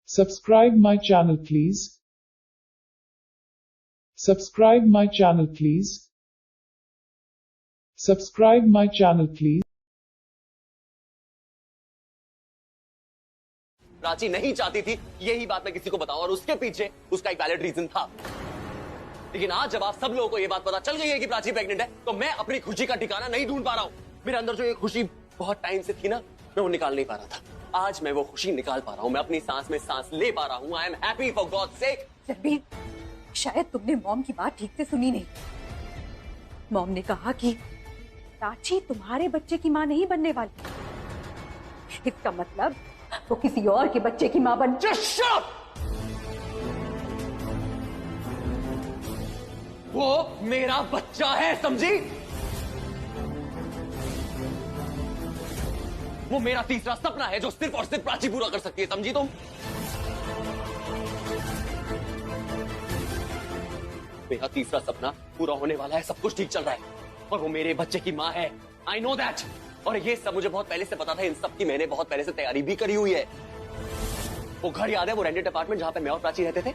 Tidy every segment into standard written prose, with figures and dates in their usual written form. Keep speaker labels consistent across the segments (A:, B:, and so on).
A: Subscribe my channel please. Subscribe my channel please. Subscribe my channel please.
B: Prachi नहीं चाहती थी यही बात मैं किसी को बताऊं और उसके पीछे उसका एक वैलिड रीजन था। लेकिन आज जब आप सब लोगों को यह बात पता चल गई है कि प्राची प्रेग्नेंट है तो मैं अपनी खुशी का ठिकाना नहीं ढूंढ पा रहा हूं। मेरे अंदर जो ये खुशी बहुत टाइम से थी ना, मैं वो निकाल नहीं पा रहा था। आज मैं वो खुशी निकाल पा रहा हूं। मैं अपनी सांस में सांस ले पा रहा हूं। I am happy for God सेक।
C: रणबीर, शायद तुमने मॉम की बात ठीक से सुनी नहीं। मॉम ने कहा कि प्राची तुम्हारे बच्चे की मां नहीं बनने वाली। इसका मतलब वो किसी और के बच्चे की मां बन।
B: Just shut up! वो मेरा बच्चा है, समझी? वो मेरा तीसरा सपना है जो सिर्फ और सिर्फ प्राची पूरा कर सकती है, समझी तुम? मेरा तीसरा सपना पूरा होने वाला है, सब कुछ ठीक चल रहा है और वो मेरे बच्चे की मां है। I know that. और ये सब मुझे बहुत पहले से पता था। इन सब की मैंने बहुत पहले से तैयारी भी करी हुई है। वो घर याद है, वो रेंटेड अपार्टमेंट जहां पे मैं और प्राची रहते थे?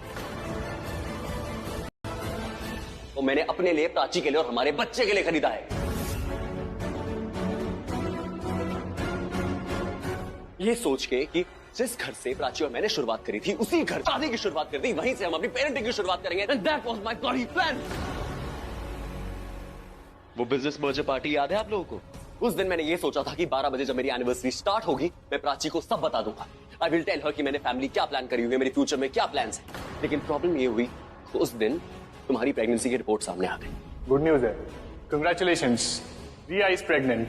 B: वो मैंने अपने लिए, प्राची के लिए और हमारे बच्चे के लिए खरीदा है। ये सोच के कि जिस घर से प्राची और मैंने शुरुआत करी थी उसी घर शादी की शुरुआत कर दी, वहीं से हम अपनी पेरेंटिंग की शुरुआत करेंगे। And that was my bloody plan. वो बिजनेस मर्जर पार्टी याद है आप लोगों को? उस दिन मैंने ये सोचा था कि 12 बजे जब मेरी एनिवर्सरी स्टार्ट होगी मैं प्राची को सब बता दूंगा। आई विल टेल हर कि मैंने फैमिली क्या प्लान करी हुई है, मेरे फ्यूचर में क्या प्लान्स हैं। लेकिन प्रॉब्लम ये हुई कि उस दिन तुम्हारी प्रेगनेंसी की रिपोर्ट सामने आ गई।
D: गुड न्यूज है, कंग्रेचुलेशंस, रिया इज प्रेग्नेंट।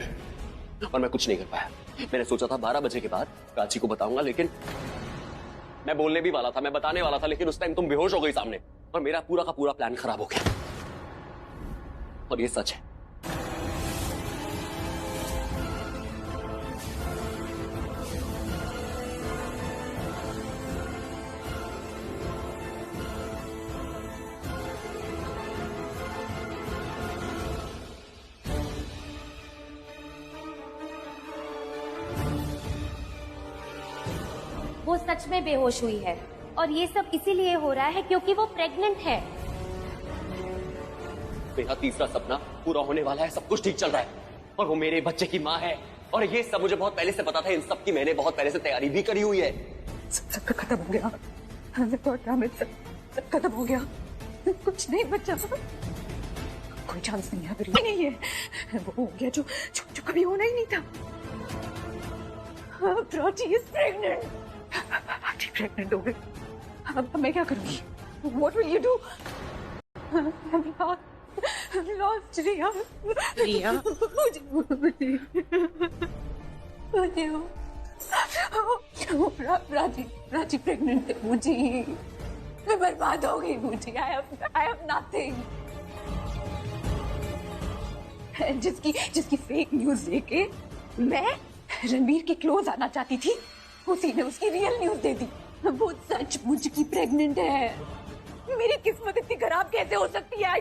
B: और मैं कुछ नहीं कर पाया। मैंने सोचा था 12 बजे के बाद प्राची को बताऊंगा, लेकिन मैं बोलने भी वाला था, मैं बताने वाला था, लेकिन उस टाइम तुम बेहोश हो गई सामने और मेरा पूरा का पूरा प्लान खराब हो गया। और ये सच है।
E: वो सच में बेहोश हुई है और ये सब इसीलिए हो रहा है क्योंकि वो प्रेग्नेंट है।
B: मेरा तीसरा सपना पूरा होने वाला है, सब कुछ ठीक चल रहा है और वो मेरे बच्चे की मां है। और ये सब मुझे बहुत पहले से पता था। इन सब की मैंने बहुत पहले से तैयारी भी करी हुई है।
C: सब खत्म हो गया। सब खत्म हो गया। कुछ नहीं बचा। कोई चांस नहीं है, नहीं है। वो हो गया जो कभी होना ही नहीं था। Prachi is pregnant. Prachi pregnant हो गई। अब मैं क्या करूंगी? What will you do? I'm lost, Riya.
F: Riya,
C: Prachi pregnant है मुझे। मैं बर्बाद हो गई मुझे। I have nothing। जिसकी फेक न्यूज लेके मैं रणबीर के क्लोज आना चाहती थी, उसी ने उसकी रियल न्यूज दे दी। वो सच मुझकी प्रेग्नेंट है। मेरी किस्मत इतनी खराब कैसे हो सकती है?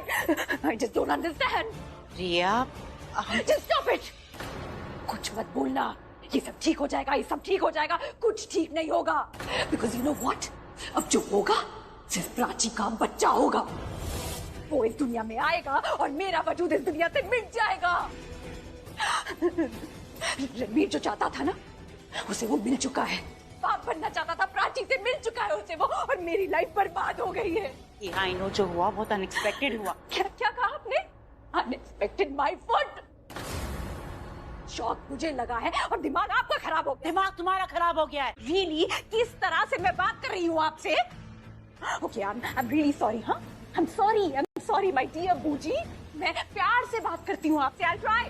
C: I just don't understand।
F: Riya,
C: Just stop it। कुछ मत बोलना। ये सब ठीक हो जाएगा, ये सब ठीक हो जाएगा। कुछ ठीक नहीं होगा। Because you know what? अब जो होगा सिर्फ प्राची का बच्चा होगा। वो इस दुनिया में आएगा और मेरा वजूद इस दुनिया से मिट जाएगा। रणबीर जो चाहता था ना, उसे वो मिल चुका है। बाप बनना चाहता था, प्राची से मिल चुका है उसे वो, और मेरी लाइफ बर्बाद हो गई है।
F: आई नो जो हुआ बहुत अनएक्सपेक्टेड हुआ।
C: क्या कहा आपने? Unexpected my foot. शॉक मुझे लगा है और दिमाग आपका खराब हो गया।
F: दिमाग तुम्हारा खराब हो गया है।
C: रियली किस तरह से मैं बात कर रही हूँ आपसे? Okay, I am really sorry. हाँ, I am sorry my dear Buji. मैं प्यार से बात करती हूँ आपसे। I try.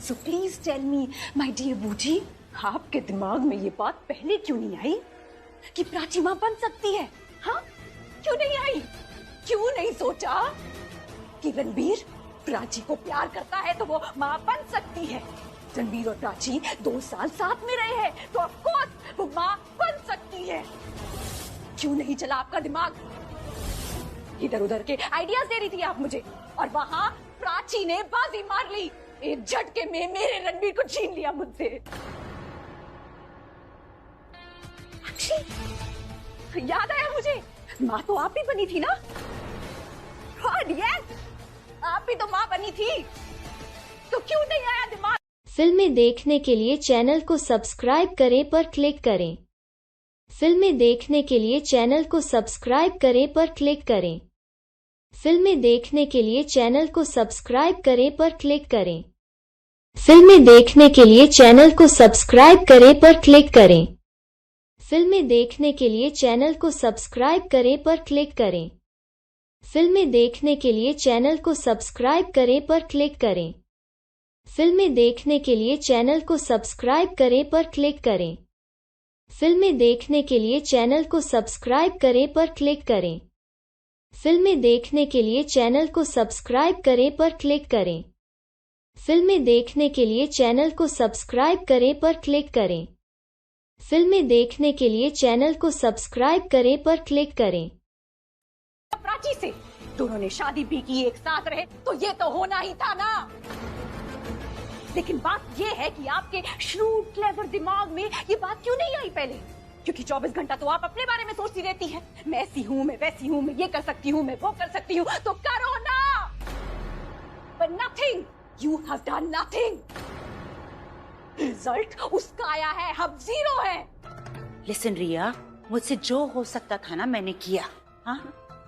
C: So please tell me my dear Buji, आपके दिमाग में ये बात पहले क्यों नहीं आई कि प्राची मां बन सकती है? हाँ, क्यों नहीं आई? क्यों नहीं सोचा कि रणबीर प्राची को प्यार करता है तो वो मां बन सकती है? रणबीर और प्राची 2 साल साथ में रहे हैं तो ऑफ कोर्स वो मां बन सकती है। क्यों नहीं चला आपका दिमाग? इधर उधर के आइडियाज दे रही थी आप मुझे और वहां प्राची ने बाजी मार ली। एक झटके में मेरे रणबीर को छीन लिया मुझसे। प्राची, याद आया मुझे, माँ तो आप ही बनी थी ना? गॉड यस, आप भी तो माँ बनी थी, तो क्यों नहीं आया दिमाग?
G: फिल्में देखने के लिए चैनल को सब्सक्राइब करें पर क्लिक करें। फिल्में देखने के लिए चैनल को सब्सक्राइब करें पर क्लिक करें। फिल्में देखने के लिए चैनल को सब्सक्राइब करें पर क्लिक करें। फिल्में देखने के लिए चैनल को सब्सक्राइब करें पर क्लिक करें। फिल्में देखने के लिए चैनल को सब्सक्राइब करें पर क्लिक करें। फिल्में देखने के लिए चैनल को सब्सक्राइब करें पर क्लिक करें। फिल्में देखने के लिए चैनल को सब्सक्राइब करें पर क्लिक करें। फिल्में देखने के लिए चैनल को सब्सक्राइब करें पर क्लिक करें। फिल्में देखने के लिए चैनल को सब्सक्राइब करें पर क्लिक करें। फिल्में देखने के लिए चैनल को सब्सक्राइब करें पर क्लिक करें। फिल्में देखने के लिए चैनल को सब्सक्राइब करें पर क्लिक करें।
C: प्राची से दोनों ने शादी भी की, एक साथ रहे, तो ये तो होना ही था ना। लेकिन बात ये है कि आपके श्रूड क्लेवर दिमाग में ये बात क्यों नहीं आई पहले? क्योंकि 24 घंटा तो आप अपने बारे में सोचती रहती हैं। मैं ऐसी हूँ, मैं वैसी हूँ, मैं ये कर सकती हूँ, मैं वो कर सकती हूँ, तो करो ना। But nothing, you have done nothing. Result उसका आया है, हम जीरो है।
F: लिसन रिया, मुझसे जो हो सकता था ना मैंने किया। हाँ,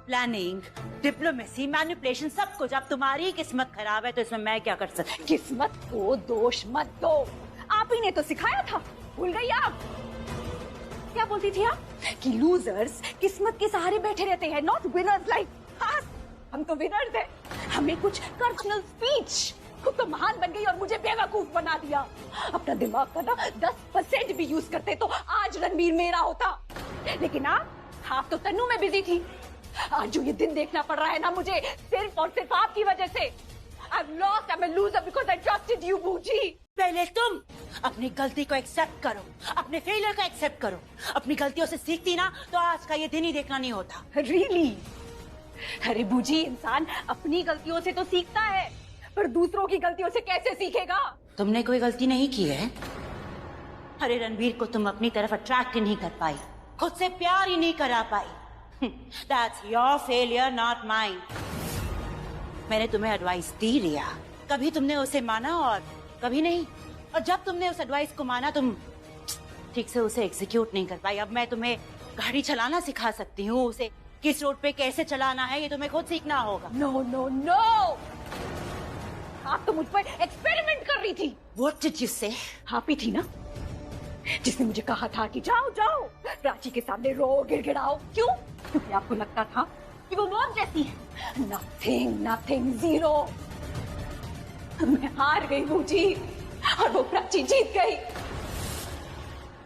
F: प्लानिंग, डिप्लोमेसी, मैनिपुलेशन, सब कुछ। अब तुम्हारी किस्मत खराब है तो इसमें मैं क्या कर सकती?
C: किस्मत को दोष मत दो, आप ही ने तो सिखाया था, भूल गई आप? क्या बोलती थी आप? कि लूजर्स किस्मत के सहारे बैठे रहते हैं, नॉट विनर्स लाइक अस। हम तो विनर्स हैं। हमें कुछ पर्सनल स्पीच, खुद तो महान बन गई और मुझे बेवकूफ बना दिया। अपना दिमाग का ना 10% भी यूज करते तो आज रणवीर मेरा होता। लेकिन आप तो तन्नू में बिजी थी। आज जो ये दिन देखना पड़ रहा है ना मुझे, सिर्फ और सिर्फ आपकी वजह से। I've lost, I'm a loser because I trusted you, बूजी।
F: पहले तुम अपनी गलती को एक्सेप्ट करो, अपने फेलियर को एक्सेप्ट करो। अपनी गलतियों से सीखती ना तो आज का ये दिन ही देखना नहीं होता।
C: Really? अरे बूजी, इंसान अपनी गलतियों से तो सीखता है, पर दूसरों की गलतियों से कैसे सीखेगा?
F: तुमने कोई गलती नहीं की है। अरे रणवीर को तुम अपनी तरफ अट्रैक्ट नहीं कर पाई, खुद से प्यार ही नहीं करा पाई। That's your failure, not mine. मैंने तुम्हें एडवाइस दी रिया, कभी तुमने उसे माना और कभी नहीं। और जब तुमने उस एडवाइस को माना तुम ठीक से उसे एग्जीक्यूट नहीं कर पाई। अब मैं तुम्हें गाड़ी चलाना सिखा सकती हूँ, उसे किस रोड पे कैसे चलाना है ये तुम्हें खुद सीखना होगा।
C: नो नो नो, आप तो मुझ पर एक्सपेरिमेंट कर रही थी।
F: What did you say?
C: आप ही थी ना जिसने मुझे कहा था कि जाओ जाओ प्राची के सामने रो, गिड़गिड़ाओ। क्यों? क्योंकि आपको लगता था कि वो मॉम जैसी है। Nothing nothing, zero. मैं हार गई बूजी और वो प्राची जीत गई।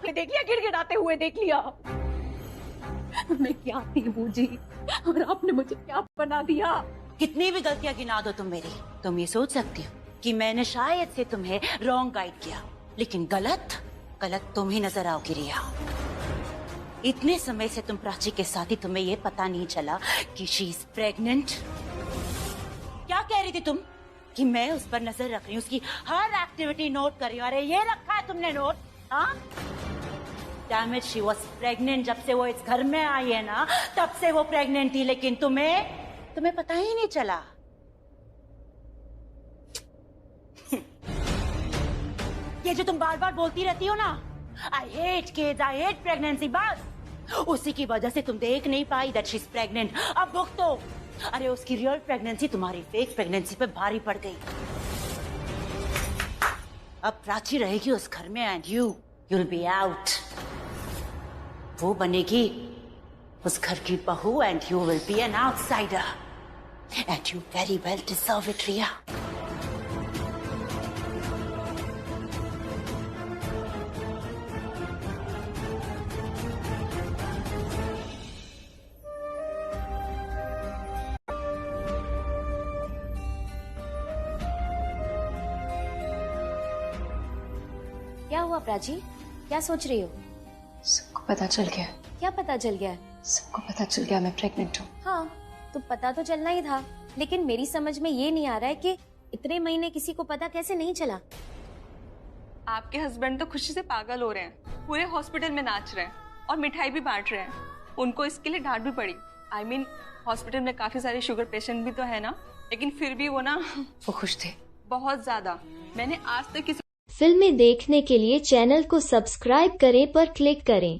C: मैं देख लिया, गिड़गिड़ाते हुए देख लिया। मैं क्या थी बूजी और आपने मुझे क्या बना दिया।
F: कितनी भी गलतियां गिना दो तुम मेरी, तुम ये सोच सकती हो कि मैंने शायद से तुम्हें रॉन्ग गाइड किया, लेकिन गलत तुम ही नजर आओगी रिया। इतने समय से तुम प्राची के साथ ही तुम्हें ये पता नहीं चला कि शी इज प्रेग्नेंट। क्या कह रही थी तुम? कि मैं उस पर नजर रख रही हूँ, उसकी हर एक्टिविटी नोट कर रही हूँ। अरे ये रखा है तुमने नोट? हाँ, damn it, she was pregnant. जब से वो इस घर में आई है ना तब से वो प्रेग्नेंट थी, लेकिन तुम्हें पता ही नहीं चला। ये जो तुम बार बार बोलती रहती हो ना, I hate kids, I hate pregnancy, बस उसी की वजह से तुम देख नहीं पाई दैट शी इज प्रेग्नेंट। अब भुगतो। अरे उसकी रियल प्रेगनेंसी तुम्हारी फेक प्रेगनेंसी पे भारी पड़ गई। अब प्राची रहेगी उस घर में and you will be out. वो बनेगी उस घर की बहू and you will be an outsider and you very well deserve it Riya.
E: क्या हुआ प्राची, क्या सोच रही हो?
H: सबको पता चल गया।
E: क्या पता चल गया है?
H: सबको पता चल गया मैं प्रेग्नेंट हूँ।
E: हाँ, तो पता तो चलना ही था, लेकिन मेरी समझ में ये नहीं आ रहा है कि इतने महीने किसी को पता कैसे नहीं चला।
I: आपके हस्बैंड तो खुशी से पागल हो रहे हैं, पूरे हॉस्पिटल में नाच रहे हैं। और मिठाई भी बांट रहे हैं। उनको इसके लिए डांट भी पड़ी। I mean, हॉस्पिटल में काफी सारे शुगर पेशेंट भी तो है ना, लेकिन फिर भी वो ना
H: वो खुश थे।
I: बहुत ज्यादा। मैंने आज तक किसी
G: फिल्में देखने के लिए चैनल को सब्सक्राइब करें पर क्लिक करें।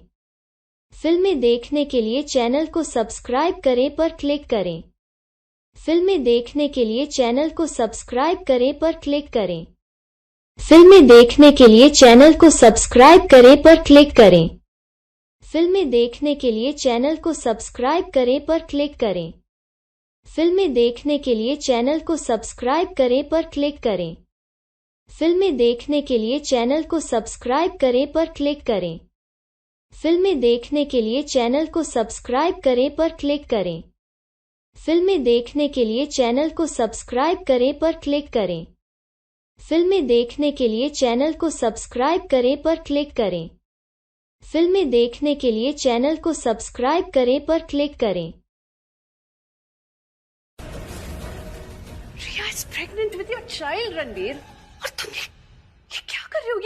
G: फिल्में देखने के लिए चैनल को सब्सक्राइब करें पर क्लिक करें। फिल्में देखने के लिए चैनल को सब्सक्राइब करें पर क्लिक करें। फिल्में देखने के लिए चैनल को सब्सक्राइब करें पर क्लिक करें। फिल्में देखने के लिए चैनल को सब्सक्राइब करें पर क्लिक करें। फिल्में देखने के लिए चैनल को सब्सक्राइब करें पर क्लिक करें। फिल्में देखने के लिए चैनल को सब्सक्राइब करें पर क्लिक करें। फिल्में देखने के लिए चैनल को सब्सक्राइब करें पर क्लिक करें। फिल्में देखने के लिए चैनल को सब्सक्राइब करें पर क्लिक करें। फिल्में देखने के लिए चैनल को सब्सक्राइब करें पर क्लिक करें। फिल्में देखने के लिए चैनल को सब्सक्राइब करें पर क्लिक करें।
C: Riya is pregnant with your child Ranbir. और तुम ये क्या कर रहे हो?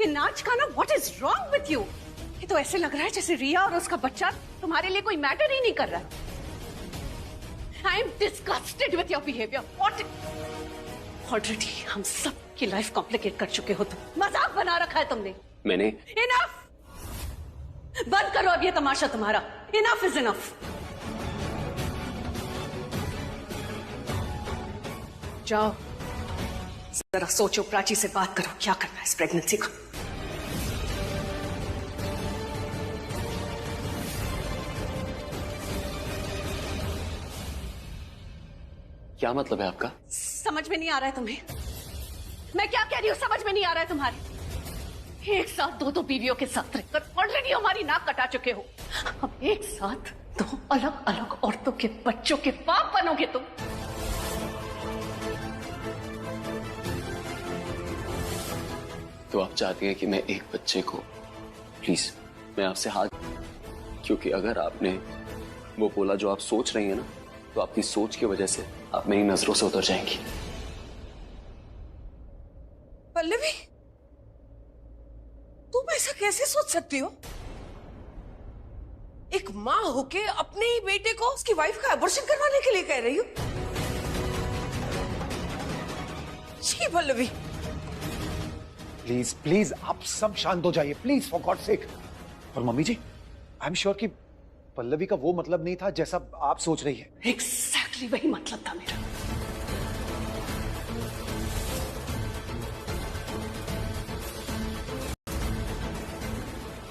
C: ये नाच गाना, what is wrong with you? ये तो ऐसे लग रहा है जैसे रिया और उसका बच्चा तुम्हारे लिए कोई मैटर ही नहीं कर रहा। I am disgusted with your behaviour. What? Already हम सब की लाइफ कॉम्प्लिकेट कर चुके हो तुम। मजाक बना रखा है तुमने।
B: मैंने
C: इनफ! बंद करो अब ये तमाशा तुम्हारा। Enough is enough. जाओ जरा सोचो, प्राची से बात करो, क्या करना है इस प्रेगनेंसी का।
B: क्या मतलब है आपका?
C: समझ में नहीं आ रहा है तुम्हें? मैं क्या कह रही हूँ समझ में नहीं आ रहा है तुम्हारे? एक साथ दो बीवियों के साथ रहकर ऑलरेडी हमारी नाक कटा चुके हो। अब एक साथ दो अलग अलग औरतों के बच्चों के बाप बनोगे तुम।
B: तो आप चाहती हैं कि मैं एक बच्चे को, प्लीज मैं आपसे हाथ, क्योंकि अगर आपने वो बोला जो आप सोच रही हैं ना, तो आपकी सोच की वजह से आप मेरी नजरों से उतर जाएंगी।
J: पल्लवी, तुम ऐसा कैसे सोच सकती हो? एक माँ होके अपने ही बेटे को उसकी वाइफ का अबॉर्शन करवाने के लिए कह रही हो? जी पल्लवी,
K: प्लीज प्लीज आप सब शांत हो जाइए प्लीज, फॉर गॉड सेक। और mummy ji, I am sure कि पल्लवी का वो मतलब नहीं था जैसा आप सोच रही है।
C: एग्जैक्टली वही मतलब था मेरा।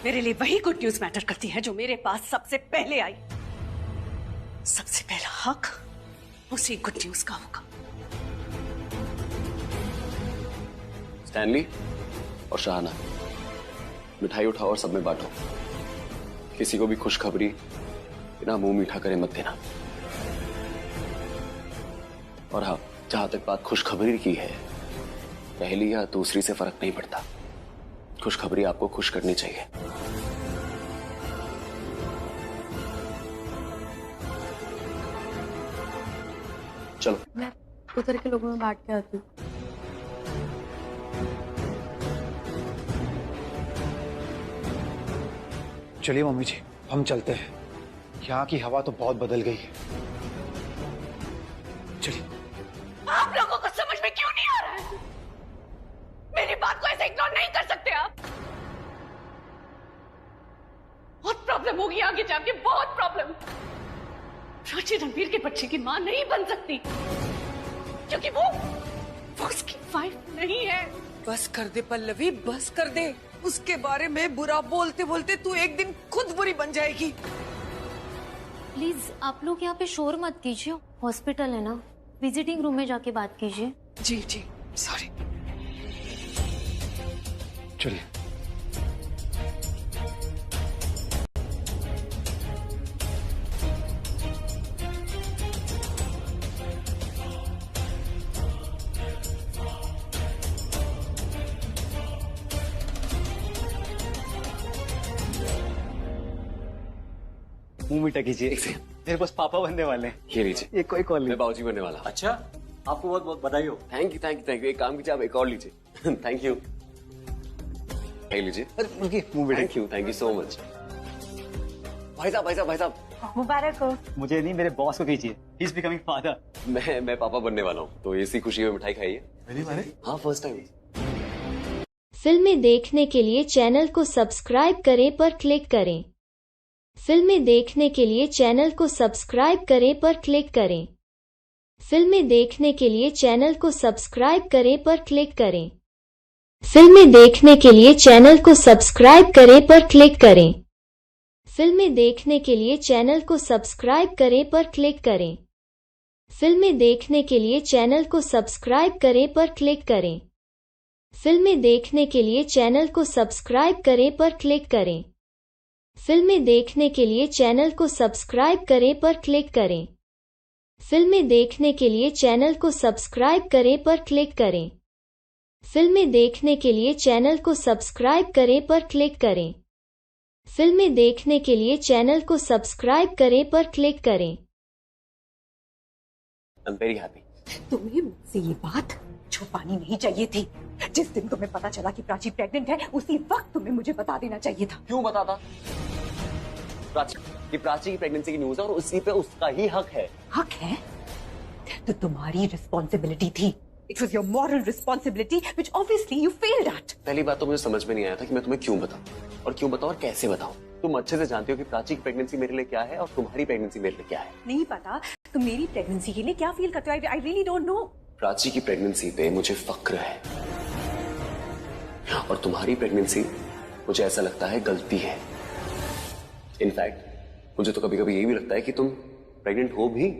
C: मेरे लिए वही गुड न्यूज मैटर करती है जो मेरे पास सबसे पहले आई। सबसे पहला हक उसी गुड न्यूज का होगा।
B: स्टैनली और शाहाना, मिठाई उठाओ और सब में बांटो। किसी को भी खुशखबरी बिना मुंह मीठा करे मत देना। और हाँ, जहां तक बात खुशखबरी की है, पहली या दूसरी से फर्क नहीं पड़ता, खुशखबरी आपको खुश करनी चाहिए। चलो
H: मैं उधर के लोगों में बांट के आती हूँ।
K: चलिए मम्मी जी, हम चलते हैं। यहाँ की हवा तो बहुत बदल गई है। चलिए।
C: आप लोगों को समझ में क्यों नहीं आ रहा है? मेरी बात को ऐसे इग्नोर नहीं कर सकते आप। बहुत प्रॉब्लम होगी आगे जाके, बहुत प्रॉब्लम। प्राची रणबीर के बच्चे की मां नहीं बन सकती क्योंकि वो उसकी वाइफ नहीं है।
J: बस कर दे पल्लवी, बस कर दे। उसके बारे में बुरा बोलते बोलते तू एक दिन खुद बुरी बन जाएगी।
E: प्लीज आप लोग यहाँ पे शोर मत कीजिए, हॉस्पिटल है ना, विजिटिंग रूम में जाके बात कीजिए।
J: जी जी सॉरी।
K: चलिए।
L: मुंह मीठा कीजिए। मेरे पास पापा बनने वाले हैं।
B: ये लीजिए।
L: ये कोई कॉल नहीं,
B: मैं बाबूजी बनने वाला।
L: अच्छा, आपको बहुत बहुत बधाई हो।
B: Thank you thank you thank you. एक काम कीजिए, आप एक और लीजिए। Thank you. लीजिए।
L: रुकिए, मुंह मीठा।
B: Thank you so much. भाई साहब
F: मुबारक हो।
L: मुझे नहीं, मेरे बॉस को कीजिए। He is becoming father.
B: मैं पापा बनने वाला हूँ, तो इसी खुशी में मिठाई खाइए। हाँ, फर्स्ट टाइम।
G: फिल्में देखने के लिए चैनल को सब्सक्राइब करें पर क्लिक करें। फिल्में देखने के लिए चैनल को सब्सक्राइब करें पर क्लिक करें। फिल्में देखने के लिए चैनल को सब्सक्राइब करें पर क्लिक करें। फिल्में देखने के लिए चैनल को सब्सक्राइब करें पर क्लिक करें। फिल्में देखने के लिए चैनल को सब्सक्राइब करें पर क्लिक करें। फिल्में देखने के लिए चैनल को सब्सक्राइब करें पर क्लिक करें। फिल्में देखने के लिए चैनल को सब्सक्राइब करें पर क्लिक करें। फिल्में देखने के लिए चैनल को सब्सक्राइब करें पर क्लिक करें। फिल्में देखने के लिए चैनल को सब्सक्राइब करें पर क्लिक करें। फिल्में देखने के लिए चैनल को सब्सक्राइब करें पर क्लिक करें। फिल्में देखने के लिए चैनल को सब्सक्राइब करें पर क्लिक करें।
B: I'm very happy.
C: तुम्हें मुझसे ये बात छुपानी नहीं चाहिए थी। जिस दिन तुम्हें पता चला कि प्राची प्रेग्नेंट है, उसी वक्त तुम्हें मुझे बता देना चाहिए था।
B: क्यों बताता? प्राची की प्रेगनेंसी की न्यूज़ है और उसी पे उसका ही हक है।
C: हक है? तो तुम्हारी रिस्पॉन्सिबिलिटी थी। It was your moral responsibility, which obviously you failed at.
B: पहली बात तो मुझे समझ में नहीं आया था कि मैं तुम्हें क्यों बताऊं और कैसे बताऊं। तुम अच्छे से जानती हो कि प्राची की प्रेगनेंसी मेरे लिए क्या है और तुम्हारी प्रेगनेंसी मेरे लिए क्या है।
C: नहीं पता तुम मेरी प्रेगनेंसी के लिए क्या फील करते हो। I really don't know.
B: Prachi की प्रेगनेंसी पे मुझे फक्र है और तुम्हारी प्रेगनेंसी मुझे ऐसा लगता है गलती है। इनफैक्ट मुझे तो कभी कभी ये भी लगता है कि तुम प्रेग्नेंट हो भी।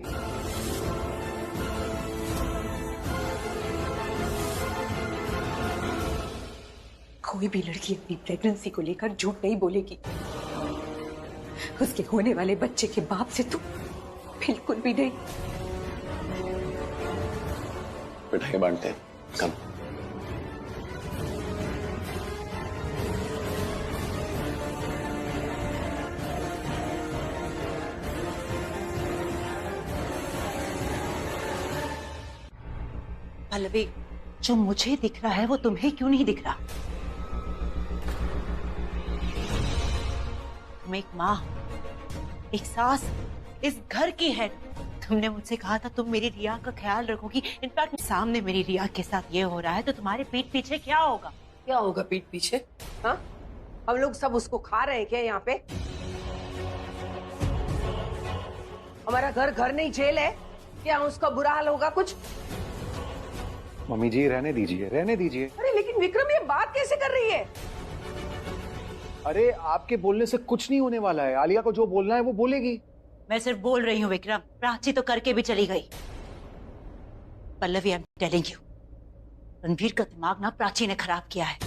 C: कोई भी लड़की अपनी प्रेगनेंसी को लेकर झूठ नहीं बोलेगी। उसके होने वाले बच्चे के बाप से तुम बिल्कुल भी नहीं।
B: मिठाई बांटते हैं, कम।
F: पल्लवी, जो मुझे दिख रहा है वो तुम्हें क्यों नहीं दिख रहा? तुम एक माँ, एक सास, इस घर की है। तुमने मुझसे कहा था तुम मेरी रिया का ख्याल रखोगी। इनफैक्ट सामने मेरी रिया के साथ ये हो रहा है तो तुम्हारे पीठ पीछे क्या होगा?
J: क्या होगा पीठ पीछे? हाँ, हम लोग सब उसको खा रहे हैं क्या यहाँ पे? हमारा घर घर नहीं जेल है क्या? उसका बुरा हाल होगा कुछ?
K: मम्मी जी रहने दीजिए, रहने दीजिए।
J: अरे लेकिन विक्रम, ये बात कैसे कर रही है?
K: अरे आपके बोलने से कुछ नहीं होने वाला है। आलिया को जो बोलना है वो बोलेगी।
F: मैं सिर्फ बोल रही हूँ विक्रम। प्राची तो करके भी चली गई। Pallavi, I am telling you, Ranveer का दिमाग ना प्राची ने खराब किया है।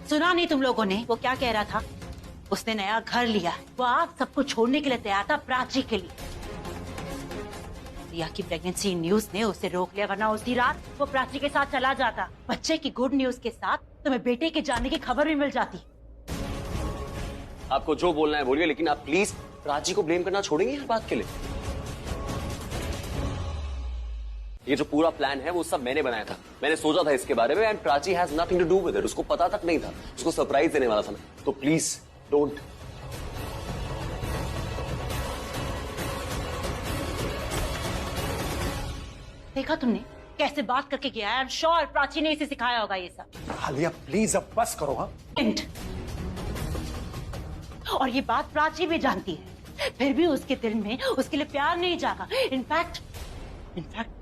F: सुना नहीं तुम लोगों ने वो क्या कह रहा था? उसने नया घर लिया है, वो आप सबको छोड़ने के लिए तैयार था प्राची के लिए। रिया की प्रेगनेंसी न्यूज ने उसे रोक लिया, वरना उसी रात वो प्राची के साथ चला जाता। बच्चे की गुड न्यूज के साथ तुम्हें बेटे के जाने की खबर भी मिल जाती।
B: आपको जो बोलना है बोलिए, लेकिन आप प्लीज प्राची को ब्लेम करना छोड़ेंगे हर बात के लिए। ये जो पूरा प्लान है वो सब मैंने बनाया था। मैंने सोचा था इसके बारे में, and Prachi has nothing to do with it. उसको पता तक नहीं था। उसको सरप्राइज देने वाला था मैं। तो प्लीज डोंट।
F: देखा तुमने कैसे बात करके गया है? आई एम श्योर प्राची ने इसे सिखाया होगा ये सब।
K: आलिया प्लीज अब बस करो। हाँ,
F: और ये बात प्राची भी जानती है, फिर भी उसके दिल में उसके लिए प्यार नहीं जागा। इनफैक्ट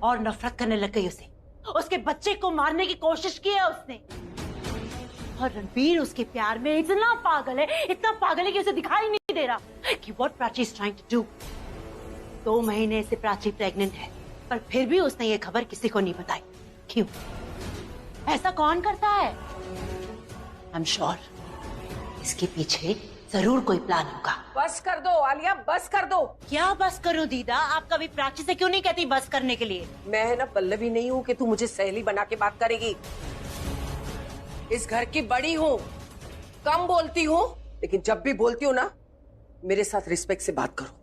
F: और नफरत करने लग गई उसे। उसके बच्चे को मारने की कोशिश की है उसने। और रणवीर उसके प्यार में इतना पागल है कि उसे दिखाई नहीं दे रहा कि what Prachi is trying to do. 2 महीने से प्राची प्रेग्नेंट है, पर फिर भी उसने ये खबर किसी को नहीं बताई। क्यों? ऐसा कौन करता है? आई एम श्योर इसके पीछे जरूर कोई प्लान होगा।
J: बस कर दो आलिया, बस कर दो।
F: क्या बस करूं दीदा? आप कभी प्राची से क्यों नहीं कहती बस करने के लिए?
J: मैं है ना पल्लवी नहीं हूँ कि तू मुझे सहेली बना के बात करेगी। इस घर की बड़ी हूँ, कम बोलती हूँ, लेकिन जब भी बोलती हूँ ना, मेरे साथ रिस्पेक्ट से बात करो।